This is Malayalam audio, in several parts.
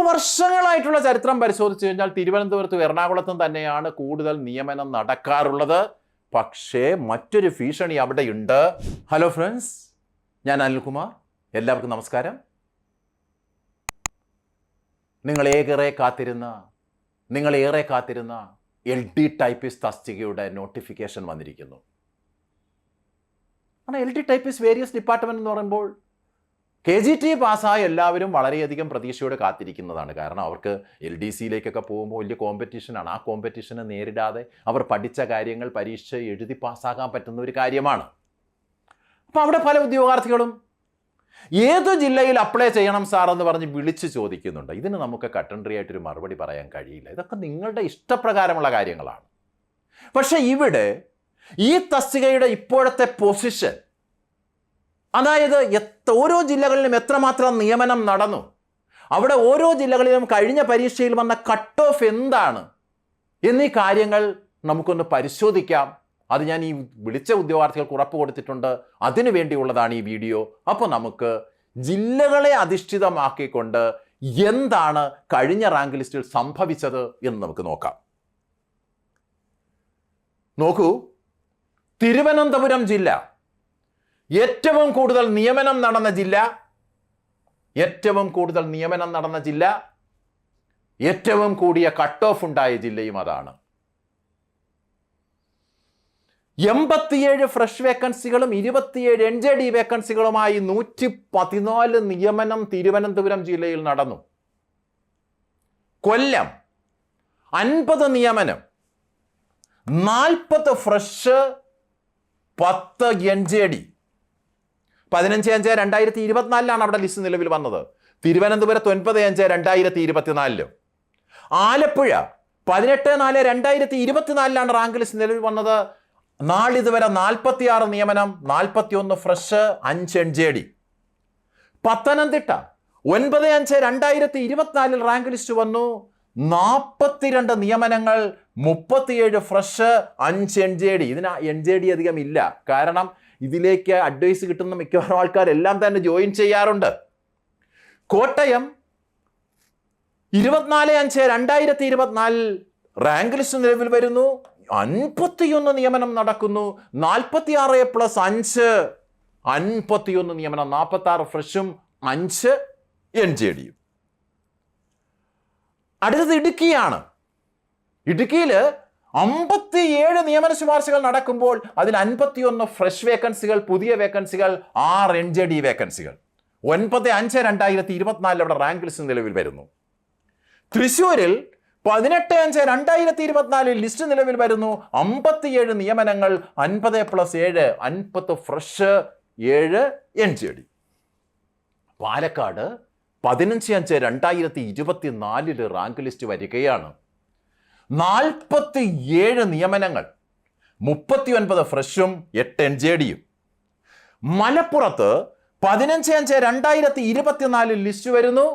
വർഷങ്ങളായിട്ടുള്ള ചരിത്രം പരിശോധിച്ചു കഴിഞ്ഞാൽ തിരുവനന്തപുരത്തും എറണാകുളത്തും തന്നെയാണ് കൂടുതൽ നിയമനം നടക്കാറുള്ളത്. പക്ഷേ മറ്റൊരു ഭീഷണി അവിടെയുണ്ട്. ഹലോ ഫ്രണ്ട്സ്, ഞാൻ അനിൽകുമാർ. എല്ലാവർക്കും നമസ്കാരം. നിങ്ങളേറെ കാത്തിരുന്ന LD ടൈപ്പിസ്റ്റ് തസ്തികയുടെ നോട്ടിഫിക്കേഷൻ വന്നിരിക്കുന്നു. LD ടൈപ്പിസ്റ്റ് വേരിയസ് ഡിപ്പാർട്ട്മെന്റ് എന്ന് പറയുമ്പോൾ KGT പാസ്സായ എല്ലാവരും വളരെയധികം പ്രതീക്ഷയോടെ കാത്തിരിക്കുന്നതാണ്. കാരണം അവർക്ക് LDCയിലേക്കൊക്കെ പോകുമ്പോൾ വലിയ കോമ്പറ്റീഷനാണ്. ആ കോമ്പറ്റീഷനെ നേരിടാതെ അവർ പഠിച്ച കാര്യങ്ങൾ പരീക്ഷ എഴുതി പാസ്സാകാൻ പറ്റുന്ന ഒരു കാര്യമാണ്. അപ്പോൾ അവിടെ പല ഉദ്യോഗാർത്ഥികളും ഏത് ജില്ലയിൽ അപ്ലൈ ചെയ്യണം സാർ എന്ന് പറഞ്ഞ് വിളിച്ച് ചോദിക്കുന്നുണ്ട്. ഇതിന് നമുക്ക് കട്ടൻട്രി ആയിട്ടൊരു മറുപടി പറയാൻ കഴിയില്ല. ഇതൊക്കെ നിങ്ങളുടെ ഇഷ്ടപ്രകാരമുള്ള കാര്യങ്ങളാണ്. പക്ഷേ ഇവിടെ ഈ തസ്തികയുടെ ഇപ്പോഴത്തെ പൊസിഷൻ, അതായത് ഓരോ ജില്ലകളിലും എത്രമാത്രം നിയമനം നടന്നു, അവിടെ ഓരോ ജില്ലകളിലും കഴിഞ്ഞ പരീക്ഷയിൽ വന്ന കട്ട് ഓഫ് എന്താണ് എന്നീ കാര്യങ്ങൾ നമുക്കൊന്ന് പരിശോധിക്കാം. അത് ഞാൻ ഈ വിളിച്ച ഉദ്യോഗാർത്ഥികൾക്ക് ഉറപ്പ് കൊടുത്തിട്ടുണ്ട്. അതിനു വേണ്ടിയുള്ളതാണ് ഈ വീഡിയോ. അപ്പോൾ നമുക്ക് ജില്ലകളെ അധിഷ്ഠിതമാക്കിക്കൊണ്ട് എന്താണ് കഴിഞ്ഞ റാങ്ക് ലിസ്റ്റിൽ സംഭവിച്ചത് എന്ന് നമുക്ക് നോക്കാം. നോക്കൂ, തിരുവനന്തപുരം ജില്ല ഏറ്റവും കൂടുതൽ നിയമനം നടന്ന ജില്ല, ഏറ്റവും കൂടിയ കട്ട് ഓഫ് ഉണ്ടായ ജില്ലയും അതാണ്. 87 ഫ്രഷ് വേക്കൻസികളും 27 NJD വേക്കൻസികളുമായി 114 നിയമനം തിരുവനന്തപുരം ജില്ലയിൽ നടന്നു. കൊല്ലം 50 നിയമനം, 40 ഫ്രഷ്, 10 NJD. 15/5/2024 അവിടെ ലിസ്റ്റ് നിലവിൽ വന്നത്. തിരുവനന്തപുരത്ത് 9/5/2024. ആലപ്പുഴ 18/4/2024 റാങ്ക് ലിസ്റ്റ് നിലവിൽ വന്നത്. നാളിതുവരെ 46 നിയമനം, 41 fresh, 5 NJD. Pathanamthitta 9/5/2024 rank list വന്നു. 42 നിയമനങ്ങൾ, 37 ഫ്രഷ്, 5 NJD. ഇതിന് NJD അധികം ഇല്ല. കാരണം ഇതിലേക്ക് അഡ്വൈസ് കിട്ടുന്ന മിക്കവാറും ആൾക്കാരെല്ലാം തന്നെ ജോയിൻ ചെയ്യാറുണ്ട്. കോട്ടയം 24/5/2024 റാങ്ക് ലിസ്റ്റ് നിലവിൽ വരുന്നു. 51 നിയമനം നടക്കുന്നു. 46+5 51 നിയമനം, 46 ഫ്രഷും 5 NJDയും. അടുത്തത് ഇടുക്കിയാണ്. ഇടുക്കിയിൽ 57 നിയമന ശുപാർശകൾ നടക്കുമ്പോൾ അതിൽ 51 ഫ്രഷ് വേക്കൻസികൾ, പുതിയ വേക്കൻസികൾ, 6 NJD വേക്കൻസികൾ. 9/5/2024 അവിടെ റാങ്ക് ലിസ്റ്റ് നിലവിൽ വരുന്നു. തൃശ്ശൂരിൽ 18/5/2024 ലിസ്റ്റ് നിലവിൽ വരുന്നു. 57 നിയമനങ്ങൾ, 50+7 50 fresh, 7 NJD. Palakkad 15/5/2024 rank list വരികയാണ്. 47 നിയമനങ്ങൾ, 39 ഫ്രഷും, 8 NJDയും. മലപ്പുറത്ത് 15/5/2024 ലിസ്റ്റ് വരുന്നു.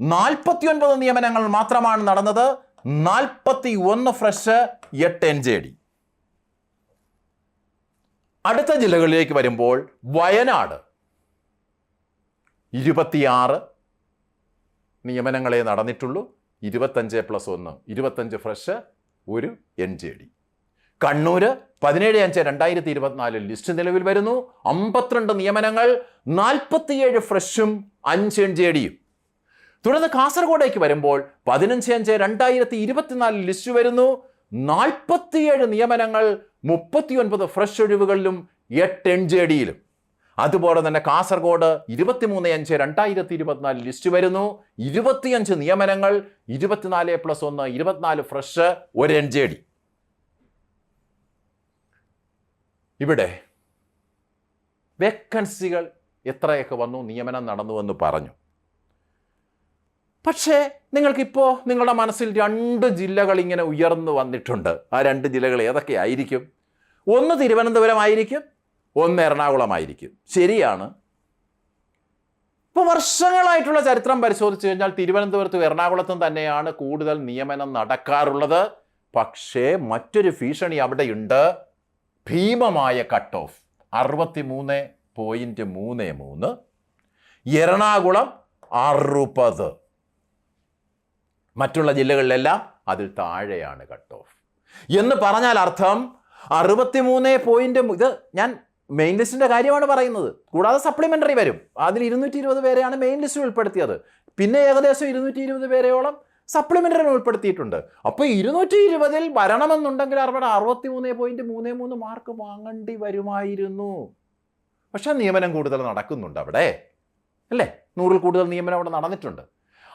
49 നിയമനങ്ങൾ മാത്രമാണ് നടന്നത്. 41 ഫ്രഷ്, 8 NJD. അടുത്ത ജില്ലകളിലേക്ക് വരുമ്പോൾ Wayanad 26 നിയമനങ്ങളെ നടന്നിട്ടുള്ളൂ. 25+1 25 fresh, 1 NJD. Kannur 17/5/2024 list നിലവിൽ വരുന്നു. 52 നിയമനങ്ങൾ, 47 ഫ്രഷും, 5 NJDയും. തുടർന്ന് കാസർഗോഡേക്ക് വരുമ്പോൾ 15/5/2024 ലിസ്റ്റ് വരുന്നു. 47 നിയമനങ്ങൾ, 39 ഫ്രഷ് ഒഴിവുകളിലും, 8 NJDയിലും. അതുപോലെ തന്നെ കാസർഗോഡ് 23/5/2024 ലിസ്റ്റ് വരുന്നു. 25 നിയമനങ്ങൾ, 24+1 24 ഫ്രഷ്, 1 NJD. ഇവിടെ വേക്കൻസികൾ എത്രയൊക്കെ വന്നു, നിയമനം നടന്നുവെന്ന് പറഞ്ഞു. പക്ഷേ നിങ്ങൾക്കിപ്പോൾ നിങ്ങളുടെ മനസ്സിൽ 2 ജില്ലകൾ ഇങ്ങനെ ഉയർന്നു വന്നിട്ടുണ്ട്. ആ 2 ജില്ലകൾ ഏതൊക്കെയായിരിക്കും? ഒന്ന് തിരുവനന്തപുരമായിരിക്കും, ഒന്ന് എറണാകുളമായിരിക്കും. ശരിയാണ്. ഇപ്പോൾ വർഷങ്ങളായിട്ടുള്ള ചരിത്രം പരിശോധിച്ചു കഴിഞ്ഞാൽ തിരുവനന്തപുരത്തും എറണാകുളത്തും തന്നെയാണ് കൂടുതൽ നിയമനം നടക്കാറുള്ളത്. പക്ഷേ മറ്റൊരു ഭീഷണി അവിടെയുണ്ട്. ഭീമമായ കട്ട് ഓഫ് 63.33. എറണാകുളം 60. മറ്റുള്ള ജില്ലകളിലെല്ലാം അതിൽ താഴെയാണ് കട്ട് ഓഫ് എന്ന് പറഞ്ഞാൽ അർത്ഥം 63 ഇത് ഞാൻ മെയിൻ ലിസ്റ്റിൻ്റെ കാര്യമാണ് പറയുന്നത്. കൂടാതെ സപ്ലിമെൻ്ററി വരും. അതിൽ 220 പേരെയാണ് മെയിൻ ലിസ്റ്റിൽ ഉൾപ്പെടുത്തിയത്. പിന്നെ ഏകദേശം 220 പേരെയോളം സപ്ലിമെൻ്ററിന് ഉൾപ്പെടുത്തിയിട്ടുണ്ട്. അപ്പോൾ 220-ൽ വരണമെന്നുണ്ടെങ്കിൽ അവിടെ 63.33 മാർക്ക് വാങ്ങേണ്ടി വരുമായിരുന്നു. പക്ഷേ നിയമനം കൂടുതൽ നടക്കുന്നുണ്ട് അവിടെ, അല്ലേ? 100-ൽ കൂടുതൽ നിയമനം അവിടെ നടന്നിട്ടുണ്ട്.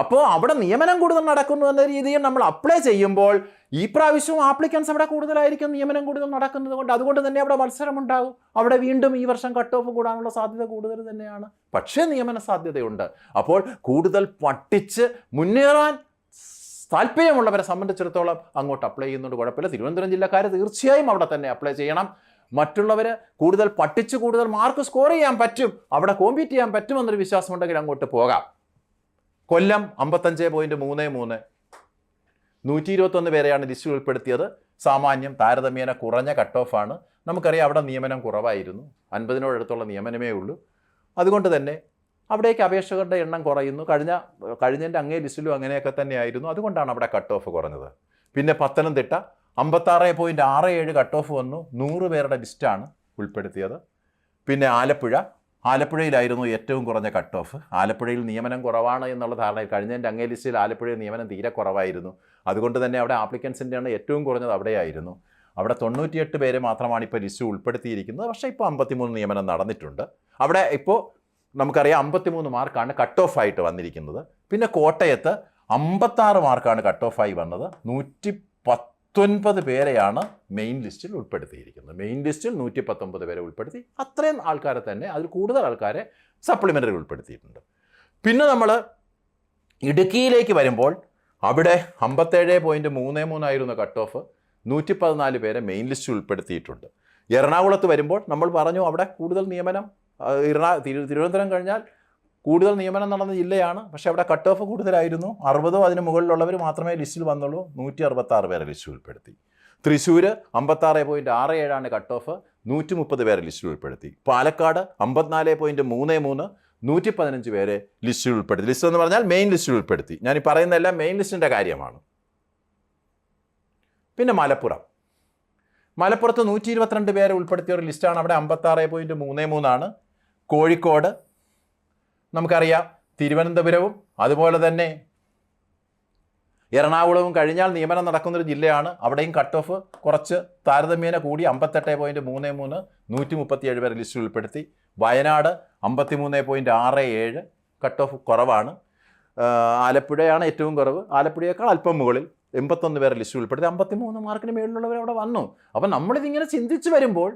അപ്പോൾ അവിടെ നിയമനം കൂടുതൽ നടക്കുന്നു എന്ന രീതിയിൽ നമ്മൾ അപ്ലൈ ചെയ്യുമ്പോൾ ഈ പ്രാവശ്യവും ആപ്ലിക്കൻസ് അവിടെ കൂടുതലായിരിക്കും, നിയമനം കൂടുതൽ നടക്കുന്നത് കൊണ്ട്. അതുകൊണ്ട് തന്നെ അവിടെ മത്സരമുണ്ടാകും. അവിടെ വീണ്ടും ഈ വർഷം കട്ട് ഓഫ് കൂടാനുള്ള സാധ്യത കൂടുതൽ തന്നെയാണ്. പക്ഷേ നിയമന സാധ്യതയുണ്ട്. അപ്പോൾ കൂടുതൽ പഠിച്ച് മുന്നേറാൻ താല്പര്യമുള്ളവരെ സംബന്ധിച്ചിടത്തോളം അങ്ങോട്ട് അപ്ലൈ ചെയ്യുന്നുണ്ട്, കുഴപ്പമില്ല. തിരുവനന്തപുരം ജില്ലക്കാർ തീർച്ചയായും അവിടെ തന്നെ അപ്ലൈ ചെയ്യണം. മറ്റുള്ളവർ കൂടുതൽ പഠിച്ച് കൂടുതൽ മാർക്ക് സ്കോർ ചെയ്യാൻ പറ്റും, അവിടെ കോമ്പീറ്റ് ചെയ്യാൻ പറ്റുമെന്നൊരു വിശ്വാസമുണ്ടെങ്കിൽ അങ്ങോട്ട് പോകാം. കൊല്ലം 55.33, 121 പേരെയാണ് ലിസ്റ്റിൽ ഉൾപ്പെടുത്തിയത്. സാമാന്യം താരതമ്യേന കുറഞ്ഞ കട്ട് ഓഫാണ്. നമുക്കറിയാം അവിടെ നിയമനം കുറവായിരുന്നു, 50-നോടടുത്തുള്ള നിയമനമേ ഉള്ളൂ. അതുകൊണ്ട് തന്നെ അവിടേക്ക് അപേക്ഷകരുടെ എണ്ണം കുറയുന്നു. കഴിഞ്ഞതിൻ്റെ അങ്ങേ ലിസ്റ്റിലും അങ്ങനെയൊക്കെ തന്നെയായിരുന്നു. അതുകൊണ്ടാണ് അവിടെ കട്ട് ഓഫ് കുറഞ്ഞത്. പിന്നെ പത്തനംതിട്ട 56.67 കട്ട് ഓഫ് വന്നു, 100 പേരുടെ ലിസ്റ്റാണ് ഉൾപ്പെടുത്തിയത്. പിന്നെ ആലപ്പുഴയിലായിരുന്നു ഏറ്റവും കുറഞ്ഞ കട്ട് ഓഫ്. ആലപ്പുഴയിൽ നിയമനം കുറവാണ് എന്നുള്ള ധാരണയിൽ കഴിഞ്ഞതിൻ്റെ അങ്ങേ ലിസ്റ്റിൽ ആലപ്പുഴയിൽ നിയമനം തീരെ കുറവായിരുന്നു. അതുകൊണ്ട് തന്നെ അവിടെ ആപ്ലിക്കൻസിൻ്റെ എണ്ണം ഏറ്റവും കുറഞ്ഞത് അവിടെയായിരുന്നു. അവിടെ 98 പേരെ മാത്രമാണ് ഇപ്പോൾ ലിസ്റ്റ് ഉൾപ്പെടുത്തിയിരിക്കുന്നത്. പക്ഷേ ഇപ്പോൾ 53 നിയമനം നടന്നിട്ടുണ്ട്. അവിടെ ഇപ്പോൾ നമുക്കറിയാം 53 മാർക്കാണ് കട്ട് ഓഫ് ആയിട്ട് വന്നിരിക്കുന്നത്. പിന്നെ കോട്ടയത്ത് 56 മാർക്കാണ് കട്ട് ഓഫായി വന്നത്. 119 പേരെയാണ് മെയിൻ ലിസ്റ്റിൽ ഉൾപ്പെടുത്തിയിരിക്കുന്നത്. മെയിൻ ലിസ്റ്റിൽ 119 പേരെ ഉൾപ്പെടുത്തി. അത്രയും ആൾക്കാരെ തന്നെ, അതിൽ കൂടുതൽ ആൾക്കാരെ സപ്ലിമെൻ്ററി ഉൾപ്പെടുത്തിയിട്ടുണ്ട്. പിന്നെ നമ്മൾ ഇടുക്കിയിലേക്ക് വരുമ്പോൾ അവിടെ 57.33 ആയിരുന്നു കട്ട് ഓഫ്, 114 പേരെ മെയിൻ ലിസ്റ്റിൽ ഉൾപ്പെടുത്തിയിട്ടുണ്ട്. എറണാകുളത്ത് വരുമ്പോൾ നമ്മൾ പറഞ്ഞു അവിടെ കൂടുതൽ നിയമനം, തിരുവനന്തപുരം കഴിഞ്ഞാൽ കൂടുതൽ നിയമനം നടന്ന ജില്ലയാണ്. പക്ഷേ അവിടെ കട്ട് ഓഫ് കൂടുതലായിരുന്നു. 60 അതിന് മുകളിലുള്ളവർ മാത്രമേ ലിസ്റ്റിൽ വന്നുള്ളൂ. 166 പേരെ ലിസ്റ്റിൽ ഉൾപ്പെടുത്തി. തൃശ്ശൂർ 56.67 കട്ട് ഓഫ്, 130 പേരെ ലിസ്റ്റിൽ ഉൾപ്പെടുത്തി. പാലക്കാട് 54.33, 115 പേരെ ലിസ്റ്റിൽ ഉൾപ്പെടുത്തി. ലിസ്റ്റ് എന്ന് പറഞ്ഞാൽ മെയിൻ ലിസ്റ്റിൽ ഉൾപ്പെടുത്തി. ഞാൻ ഈ പറയുന്നതെല്ലാം മെയിൻ ലിസ്റ്റിൻ്റെ കാര്യമാണ്. പിന്നെ മലപ്പുറത്ത് 122 പേരെ ഉൾപ്പെടുത്തിയ ഒരു ലിസ്റ്റാണ്. അവിടെ 56.33. കോഴിക്കോട് നമുക്കറിയാം, തിരുവനന്തപുരവും അതുപോലെ തന്നെ എറണാകുളവും കഴിഞ്ഞാൽ നിയമനം നടക്കുന്നൊരു ജില്ലയാണ്. അവിടെയും കട്ട് ഓഫ് കുറച്ച് താരതമ്യേന കൂടി 58.33, 137 പേരെ ലിസ്റ്റിൽ ഉൾപ്പെടുത്തി. വയനാട് 53.67 കട്ട് ഓഫ് കുറവാണ്. ആലപ്പുഴയാണ് ഏറ്റവും കുറവ്, ആലപ്പുഴയേക്കാൾ അല്പം മുകളിൽ 81 പേരെ ലിസ്റ്റിൽ ഉൾപ്പെടുത്തി. 53 മാർക്കിന് മേളിലുള്ളവർ അവിടെ വന്നു. അപ്പം നമ്മളിതിങ്ങനെ ചിന്തിച്ച് വരുമ്പോൾ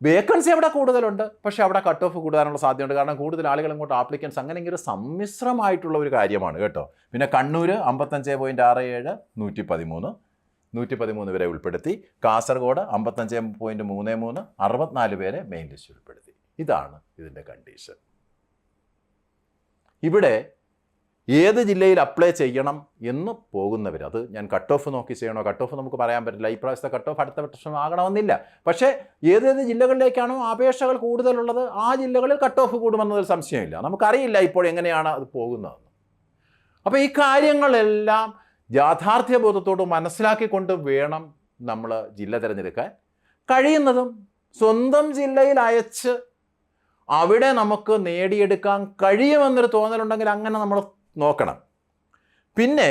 വേക്കൻസി അവിടെ കൂടുതലുണ്ട്, പക്ഷേ അവിടെ കട്ട് ഓഫ് കൂടാനുള്ള സാധ്യതയുണ്ട്. കാരണം കൂടുതൽ ആളുകൾ അങ്ങോട്ട് ആപ്ലിക്കൻസ്, അങ്ങനെയെങ്കിൽ ഒരു സമ്മിശ്രമായിട്ടുള്ള ഒരു കാര്യമാണ് കേട്ടോ. പിന്നെ കണ്ണൂർ 55.67, 113 പേരെ ഉൾപ്പെടുത്തി. കാസർഗോഡ് 55.33, 64 പേരെ മെയിൻ ലിസ്റ്റ് ഉൾപ്പെടുത്തി. ഇതാണ് ഇതിൻ്റെ കണ്ടീഷൻ. ഇവിടെ ഏത് ജില്ലയിൽ അപ്ലൈ ചെയ്യണം എന്ന് പോകുന്നവർ, അത് ഞാൻ കട്ട് ഓഫ് നോക്കി ചെയ്യണോ, കട്ട് ഓഫ് നമുക്ക് പറയാൻ പറ്റില്ല. ഈ പ്രാവശ്യത്തെ കട്ട് ഓഫ് അടുത്ത വർഷം ആകണമെന്നില്ല. പക്ഷേ ഏതേത് ജില്ലകളിലേക്കാണോ അപേക്ഷകൾ കൂടുതലുള്ളത് ആ ജില്ലകളിൽ കട്ട് ഓഫ് കൂടുമെന്നതിൽ സംശയമില്ല. നമുക്കറിയില്ല ഇപ്പോൾ എങ്ങനെയാണ് അത് പോകുന്നതെന്ന്. അപ്പോൾ ഈ കാര്യങ്ങളെല്ലാം യാഥാർത്ഥ്യബോധത്തോട് മനസ്സിലാക്കിക്കൊണ്ട് വേണം നമ്മൾ ജില്ല തിരഞ്ഞെടുക്കാൻ. കഴിയുന്നതും സ്വന്തം ജില്ലയിൽ അയച്ച് അവിടെ നമുക്ക് നേടിയെടുക്കാൻ കഴിയുമെന്നൊരു തോന്നലുണ്ടെങ്കിൽ അങ്ങനെ നമ്മൾ നോക്കണം. പിന്നെ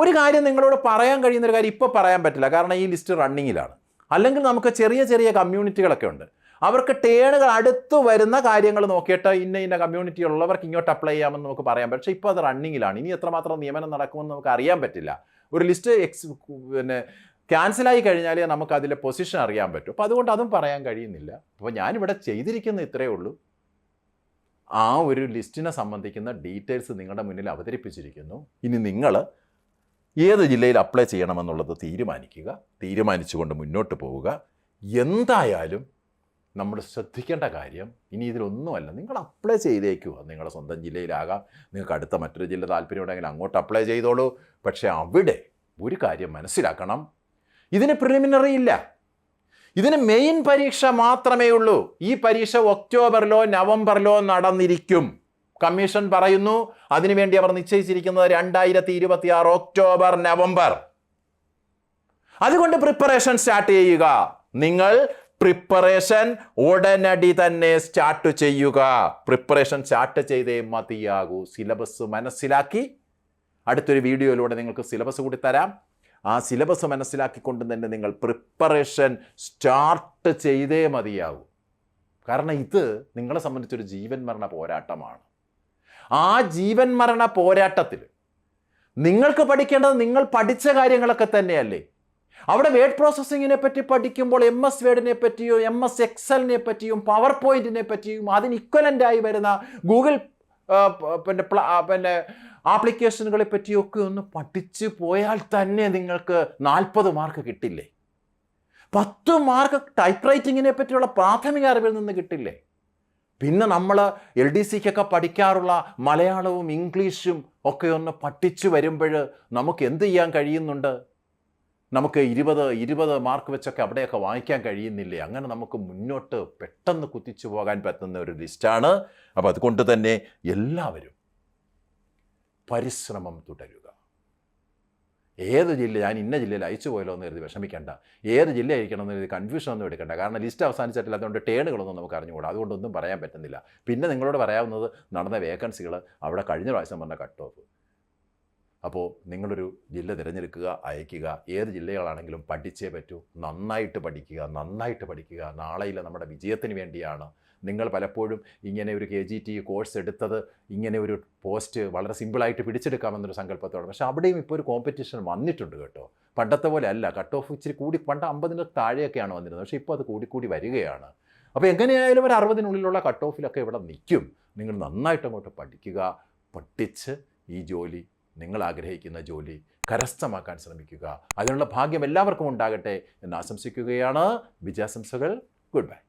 ഒരു കാര്യം നിങ്ങളോട് പറയാൻ കഴിയുന്നൊരു കാര്യം ഇപ്പോൾ പറയാൻ പറ്റില്ല, കാരണം ഈ ലിസ്റ്റ് റണ്ണിങ്ങിലാണ്. അല്ലെങ്കിൽ നമുക്ക് ചെറിയ ചെറിയ കമ്മ്യൂണിറ്റികളൊക്കെ ഉണ്ട്, അവർക്ക് ടേണുകൾ അടുത്ത് വരുന്ന കാര്യങ്ങൾ നോക്കിയിട്ട് ഇന്ന കമ്മ്യൂണിറ്റി ഉള്ളവർക്ക് ഇങ്ങോട്ട് അപ്ലൈ ചെയ്യാമെന്ന് നമുക്ക് പറയാൻ പറ്റും. പക്ഷേ ഇപ്പോൾ അത് റണ്ണിങ്ങിലാണ്. ഇനി എത്രമാത്രം നിയമനം നടക്കുമെന്ന് നമുക്ക് അറിയാൻ പറ്റില്ല. ഒരു ലിസ്റ്റ് ക്യാൻസലായി കഴിഞ്ഞാൽ നമുക്ക് അതിലെ പൊസിഷൻ അറിയാൻ പറ്റും. അപ്പോൾ അതുകൊണ്ട് അതും പറയാൻ കഴിയുന്നില്ല. അപ്പോൾ ഞാനിവിടെ ചെയ്തിരിക്കുന്ന ഇത്രയേ ഉള്ളൂ. ആ ഒരു ലിസ്റ്റിനെ സംബന്ധിക്കുന്ന ഡീറ്റെയിൽസ് നിങ്ങളുടെ മുന്നിൽ അവതരിപ്പിച്ചിരിക്കുന്നു. ഇനി നിങ്ങൾ ഏത് ജില്ലയിൽ അപ്ലൈ ചെയ്യണമെന്നുള്ളത് തീരുമാനിച്ചുകൊണ്ട് മുന്നോട്ട് പോവുക. എന്തായാലും നമ്മൾ ശ്രദ്ധിക്കേണ്ട കാര്യം ഇനി ഇതിലൊന്നുമല്ല, നിങ്ങൾ അപ്ലൈ ചെയ്തേക്കുക. നിങ്ങളുടെ സ്വന്തം ജില്ലയിലാകാം, നിങ്ങൾക്ക് അടുത്ത മറ്റൊരു ജില്ല താല്പര്യമുണ്ടെങ്കിൽ അങ്ങോട്ട് അപ്ലൈ ചെയ്തോളൂ. പക്ഷേ അവിടെ ഒരു കാര്യം മനസ്സിലാക്കണം, ഇതിന് പ്രിലിമിനറി ഇല്ല, ഇതിന് മെയിൻ പരീക്ഷ മാത്രമേ ഉള്ളൂ. ഈ പരീക്ഷ ഒക്ടോബറിലോ നവംബറിലോ നടന്നിരിക്കും. കമ്മീഷൻ പറയുന്നു. അതിനുവേണ്ടി അവർ നിശ്ചയിച്ചിരിക്കുന്നത് 2026 ഒക്ടോബർ നവംബർ. അതുകൊണ്ട് പ്രിപ്പറേഷൻ സ്റ്റാർട്ട് ചെയ്യുക. നിങ്ങൾ പ്രിപ്പറേഷൻ ഉടനടി തന്നെ സ്റ്റാർട്ട് ചെയ്യുക. പ്രിപ്പറേഷൻ സ്റ്റാർട്ട് ചെയ്തേ മതിയാകൂ. സിലബസ് മനസ്സിലാക്കി, അടുത്തൊരു വീഡിയോയിലൂടെ നിങ്ങൾക്ക് സിലബസ് കൂടി തരാം. ആ സിലബസ് മനസ്സിലാക്കിക്കൊണ്ട് തന്നെ നിങ്ങൾ പ്രിപ്പറേഷൻ സ്റ്റാർട്ട് ചെയ്തേ മതിയാകൂ. കാരണം ഇത് നിങ്ങളെ സംബന്ധിച്ചൊരു ജീവൻ മരണ പോരാട്ടമാണ്. ആ ജീവൻ മരണ പോരാട്ടത്തിൽ നിങ്ങൾക്ക് പഠിക്കേണ്ടത് നിങ്ങൾ പഠിച്ച കാര്യങ്ങളൊക്കെ തന്നെയല്ലേ. അവിടെ വേർഡ് പ്രോസസ്സിങ്ങിനെ പറ്റി പഠിക്കുമ്പോൾ MS വേർഡിനെ പറ്റിയോ MS എക്സലിനെ പറ്റിയും പവർ പോയിന്റിനെ പറ്റിയും അതിന് ഇക്വലൻ്റായി വരുന്ന ഗൂഗിൾ പിന്നെ ആപ്ലിക്കേഷനുകളെ പറ്റിയൊക്കെ ഒന്ന് പഠിച്ചു പോയാൽ തന്നെ നിങ്ങൾക്ക് 40 മാർക്ക് കിട്ടില്ലേ? 10 മാർക്ക് ടൈപ്പ് റൈറ്റിങ്ങിനെ പറ്റിയുള്ള പ്രാഥമിക അറിവിൽ നിന്ന് കിട്ടില്ലേ? പിന്നെ നമ്മൾ LDCക്കൊക്കെ പഠിക്കാറുള്ള മലയാളവും ഇംഗ്ലീഷും ഒക്കെ ഒന്ന് പഠിച്ചു വരുമ്പോൾ നമുക്ക് എന്ത് ചെയ്യാൻ കഴിയുന്നുണ്ട്? നമുക്ക് 20 മാർക്ക് വെച്ചൊക്കെ അവിടെയൊക്കെ വാങ്ങിക്കാൻ കഴിയുന്നില്ലേ? അങ്ങനെ നമുക്ക് മുന്നോട്ട് പെട്ടെന്ന് കുതിച്ചു പോകാൻ പറ്റുന്ന ഒരു ലിസ്റ്റാണ്. അപ്പോൾ അതുകൊണ്ട് തന്നെ എല്ലാവരും പരിശ്രമം തുടരുക. ഏത് ജില്ല, ഞാൻ ഇന്ന ജില്ലയിൽ അയച്ചു പോയല്ലോ എന്ന് കരുതി വിഷമിക്കേണ്ട. ഏത് ജില്ല ആയിരിക്കണം എന്ന് കരുതി കൺഫ്യൂഷൻ ഒന്നും എടുക്കേണ്ട. കാരണം ലിസ്റ്റ് അവസാനിച്ചിട്ടില്ല, അതുകൊണ്ട് ടേണുകളൊന്നും നമുക്ക് അറിഞ്ഞുകൂടാ. അതുകൊണ്ടൊന്നും പറയാൻ പറ്റുന്നില്ല. പിന്നെ നിങ്ങളോട് പറയാവുന്നത് നടന്ന വേക്കൻസികൾ, അവിടെ കഴിഞ്ഞ പ്രാവശ്യം വന്ന കട്ട് ഓഫ്. അപ്പോൾ നിങ്ങളൊരു ജില്ല തിരഞ്ഞെടുക്കുക, അയക്കുക. ഏത് ജില്ലകളാണെങ്കിലും പഠിച്ചേ പറ്റൂ. നന്നായിട്ട് പഠിക്കുക. നാളെയില്ല നമ്മുടെ വിജയത്തിന് വേണ്ടിയാണ്. നിങ്ങൾ പലപ്പോഴും ഇങ്ങനെ ഒരു KGT കോഴ്സ് എടുത്തത് ഇങ്ങനെ ഒരു പോസ്റ്റ് വളരെ സിമ്പിളായിട്ട് പിടിച്ചെടുക്കാമെന്നൊരു സങ്കല്പത്തോടെ. പക്ഷേ അവിടെയും ഇപ്പോൾ ഒരു കോമ്പറ്റീഷൻ വന്നിട്ടുണ്ട് കേട്ടോ. പണ്ടത്തെ പോലെ അല്ല. കട്ട് ഓഫ് ഇച്ചിരി കൂടി, പണ്ട് 50-ന് താഴെയൊക്കെയാണ് വന്നിരുന്നത്. പക്ഷേ ഇപ്പോൾ അത് കൂടി വരികയാണ്. അപ്പോൾ എങ്ങനെയായാലും ഒരു 60-നുള്ളിലുള്ള കട്ട് ഓഫിലൊക്കെ ഇവിടെ നിൽക്കും. നിങ്ങൾ നന്നായിട്ട് അങ്ങോട്ട് പഠിച്ച് ഈ ജോലി, നിങ്ങൾ ആഗ്രഹിക്കുന്ന ജോലി കരസ്ഥമാക്കാൻ ശ്രമിക്കുക. അതിനുള്ള ഭാഗ്യം എല്ലാവർക്കും ഉണ്ടാകട്ടെ എന്ന് ആശംസിക്കുകയാണ്. വിജയാശംസകൾ. Good by.